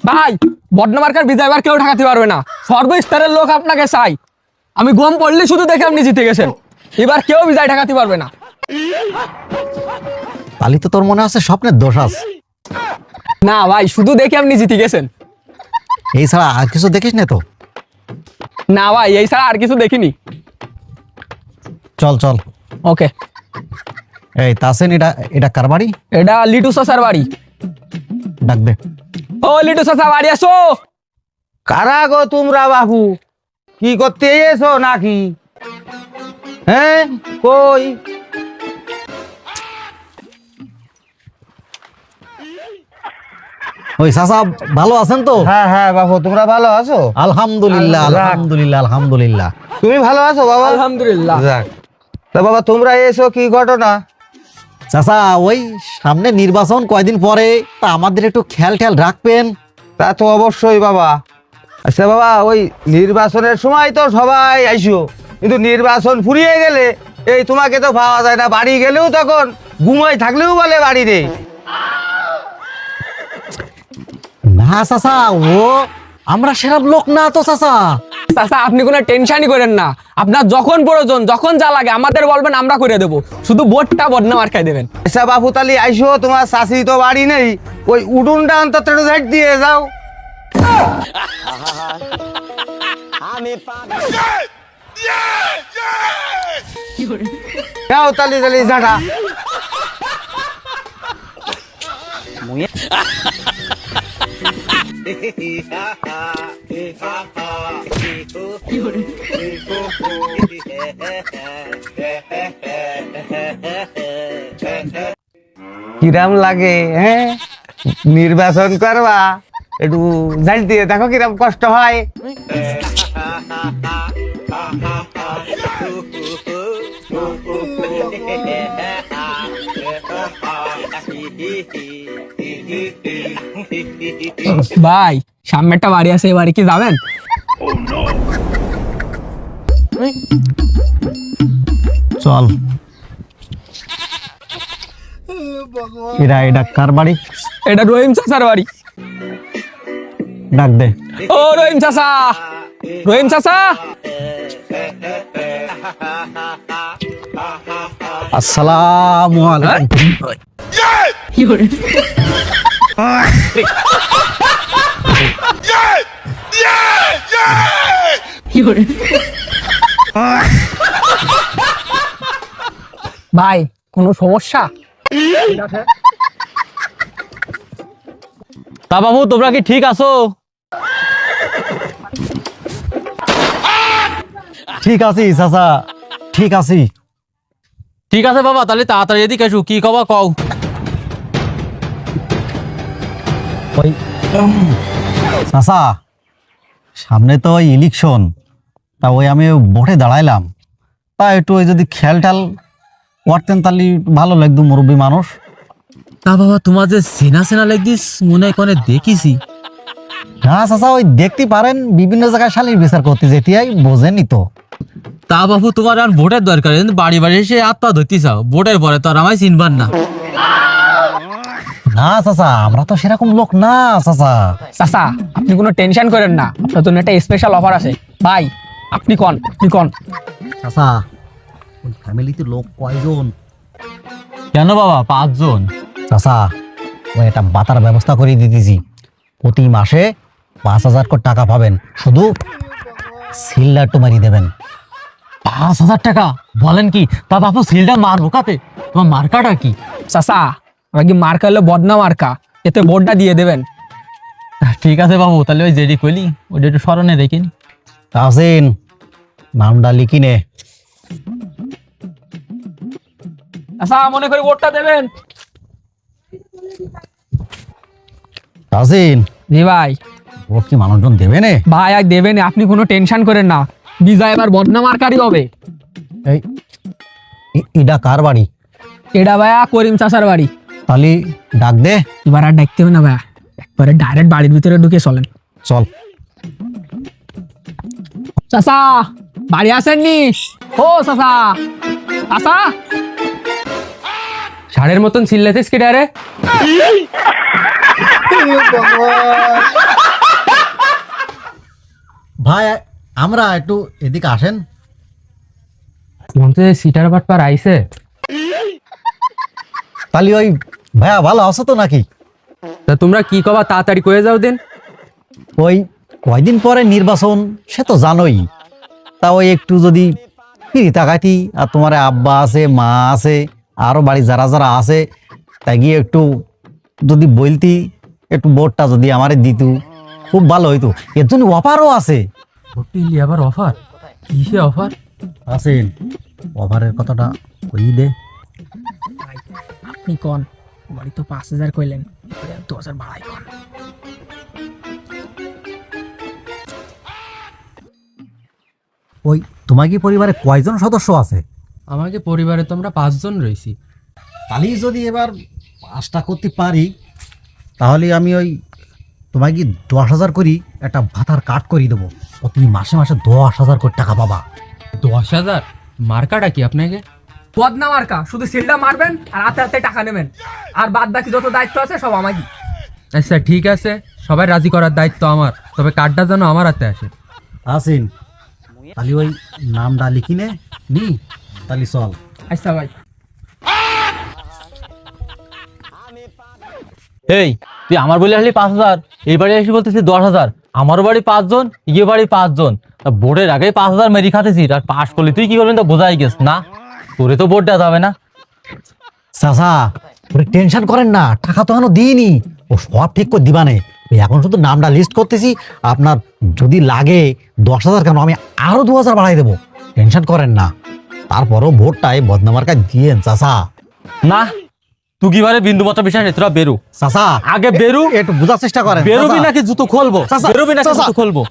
ভাই বদনামার্কার বিজয় এবার কেউ ঠেকাতে পারবে না, সর্বস্তরের লোক আপনাকে চাই। আমি গম পড়লে শুধু দেখে আপনি জিতে গেছেন, এবার কেউ বিজয় ঠেকাতে পারবে না। তাহলে তো তোর মনে আছে স্বপ্নের দোষ আছে। না ভাই, শুধু দেখে আপনি জিতে গেছেন। এই ছাড়া আর কিছু দেখিস না তো? না ভাই, এই ছাড়া আর কিছু দেখিনি। চল চল। ওকে। এই তাসেন, এটা এটা কার বাড়ি? এটা লিটু চাচার বাড়ি। ডাক দে। ও লিটু চাচা, বাড়ি আসো। কারা গো তোমরা বাবু? কি করতে এসো নাকি? হ্যাঁ, কই? ওই চাচা ভালো আছেন তো? হ্যাঁ হ্যাঁ বাবু, তোমরা ভালো আছো? আলহামদুলিল্লাহ আলহামদুলিল্লাহ আলহামদুলিল্লাহ। তুমি ভালো আছো বাবা? আলহামদুলিল্লাহ। যাক। তা বাবা তোমরা এসো, কি ঘটনা? চাচা ওই সামনে নির্বাচন কয়দিন পরে, তা আমাদের একটু খেয়াল ঠেয়াল রাখবেন। তা তো অবশ্যই বাবা। আচ্ছা বাবা, ওই নির্বাচনের সময় তো সবাই আইসো, কিন্তু নির্বাচন ফুরিয়ে গেলে এই তোমাকে তো পাওয়া যায় না। বাড়ি গেলেও তখন ঘুমাই থাকলেও বলে বাড়ি নেই। না চাচা, ও আমরা সেরকম লোক না তো চাচা। চাচা আপনি কোনো টেনশনই করেন না, আপনার যখন প্রয়োজন যখন যা লাগে আমাদের বলবেন, আমরা করে দেবো। শুধু ভোটটা বদনামার্কায় দেবেন। আচ্ছা বাবু, তাহলে আইসো, তোমার শাশুড়ি তো বাড়ি নেই, ওই উডুনটা অন্তত ঝাট দিয়ে যাও। যাও তালি তালি ঝাঁটা। কিরাম লাগে হ্যাঁ নির্বাচন করবা? একটু ঝাঁট দিয়ে দেখো কিরম কষ্ট হয়। ভাই সামনে একটা বাড়ি আছে, এই বাড়ি কি যাবেন? চল। এটা এটা কার বাড়ি? এটা রহিম চাচার বাড়ি। ডাক দে। ও রহিম চাচা, রহিম চাচা। আসসালামু আলাইকুম। ভাই কোনো সমস্যা? তা বাবু তোমরা কি ঠিক আছো? ঠিক আছি চাচা, ঠিক আছি। ঠিক আছে বাবা, তাহলে তাড়াতাড়ি এদিকে এসো। কি কবা কও? ওই চাচা সামনে তো ওই ইলেকশন, তা ওই আমি ভোটে দাঁড়াইলাম, তা একটু ওই যদি খেয়াল ঠাল করতেন তাহলে ভালো লাগতো, মুরব্বী মানুষ। তা বাবা তোমার যে সেনা সেনা লাগছিস মনে হয় কোনে দেখিছি। না চাচা, ওই দেখতে পারেন বিভিন্ন জায়গায় শালির বিচার করতে যেতে হয়, বোঝেনি তো। তা বাবু তোমার আর ভোটের দরকার, কিন্তু বাড়ি বাড়ি এসে হাত পা ধরতে চাও, ভোটের পরে তো আর আমায় চিনবার না। না চাচা, আমরা তো সেরকম লোক না চাচা। চাচা আপনি কোনো টেনশন করেন না, আপনার জন্য একটা স্পেশাল অফার আছে। ভাই আপনি কোন, আপনি কোন। চাচা ওই ফ্যামিলিতে লোক কয়জন? কেন বাবা? 5 জন। চাচা ওই একটা বাতার ব্যবস্থা করে দিতেছি, প্রতি মাসে 5,000 করে টাকা পাবেন, শুধু সিলটা একটু মারি দেবেন। 5,000 টাকা? বলেন কি? তা বাবু সিলটা মারবো কাতে? তোমার মার্কাটা কি? চাচা আমার কি মার্কা হলো বদনা মার্কা, এতে ভোটটা দিয়ে দেবেন। ঠিক আছে বাবু, তাহলে ওই যেটি কইলি ওইটা একটু স্মরণে রেখেনি। তাসিন নামটা লিখি নে। চাচা মনে করে ভোটটা দেবেন। তাসিন জি ভাই। ভোট কি মানুষজন দেবে নে? ভাই আর দেবেন, আপনি কোনো টেনশন করেন না, বিজয় এবার বদনা মার্কারই হবে। এই এটা কার বাড়ি? এটা ভাইয়া করিম চাচার বাড়ি। তাহলে ডাক দে। এবার আর দেখতে হবে না ভাইয়া, একবারে ডাইরেক্ট বাড়ির ভিতরে ঢুকে চলেন। চল। চাচা বাড়ি আসেননি? ও চাচা, চাচা ষাঁড়ের মতন চিল্লাতেস কি রে? ভাই আমরা একটু এদিকে আসেন। মনে সিটার বাটপার আইছে। তাহলে ওই ভাইয়া ভালো আছো তো নাকি? তা তোমরা কি কবা তাড়াতাড়ি কয়ে যাও দিন। ওই কয়দিন পরে নির্বাচন, সে তো জানোই। তা ওই একটু যদি ফিরি তাকাইতি, আর তোমার আব্বা আছে, মা আছে, আরো বাড়ি যারা যারা আছে, তাই গিয়ে একটু যদি বলতি, একটু ভোটটা যদি আমারে দিত খুব ভালো হইতো। এর জন্য অফারও আছে। হোটেলি আবার অফার? কিসে অফার? আছেন অফারের কথাটা কই দে। আপনি কন, বাড়ি তো 5,000 কইলেন, 2,000 বাড়াই কন। ওই তোমার কি পরিবারে কয়জন সদস্য আছে? আমাকে পরিবারে তো আমরা 5 জন রয়েছি। তাহলে যদি এবার 5টা করতে পারি, তাহলে আমি ওই তোমায় কি 10,000 করি একটা ভাতার কাট করে দেবো। ও তুমি মাসে মাসে 10,000 করে টাকা পাবা। 10,000? মার্কাটা কি আপনাকে? বদনা মার্কা, শুধু সিলটা মারবেন আর হাতে হাতে টাকা নেবেন, আর বাদ বাকি যত দায়িত্ব আছে সব আমারই। আচ্ছা ঠিক আছে, সবাই রাজি করার দায়িত্ব আমার, তবে কার্ডটা যেন আমার হাতে আসে। আসিন তাহলে ওই নামটা লিখি নি, তাহলে চল। আচ্ছা ভাই। এই তুই আমার বলে আসলি 5,000, এই বাড়ি এসে বলতেছি 10,000। আমার বাড়ি 5 জন, ইয়ে বাড়ি 5 জন, ভোটের আগে 5,000 মেরি খাতেছিস, আর পাশ করলি তুই কি করবেন তা বোঝাই গেছ না। তোরে তো ভোট দেওয়া যাবে না। চাচা ওরে টেনশন করেন না, টাকা তো এখনো দিইনি, ও সব ঠিক করে দিবানে। ওই এখন শুধু নামটা লিস্ট করতেছি, আপনার যদি লাগে 10,000 কেন, আমি আরো 2,000 বাড়াই দেবো, টেনশন করেন না। তারপরও ভোটটাই বদনামার কাজ দিয়েন চাচা। না তুই কি বারে বিন্দু মাত্রা বিষয় নেই, তোরা বেরু চাচা আগে বেরু। একটু বোঝার চেষ্টা করেন। বেরোবি চাচা। নাকি জুতো খুলবো? চাচা, বেরোবি নাকি চাচা। জুতো খুলবো?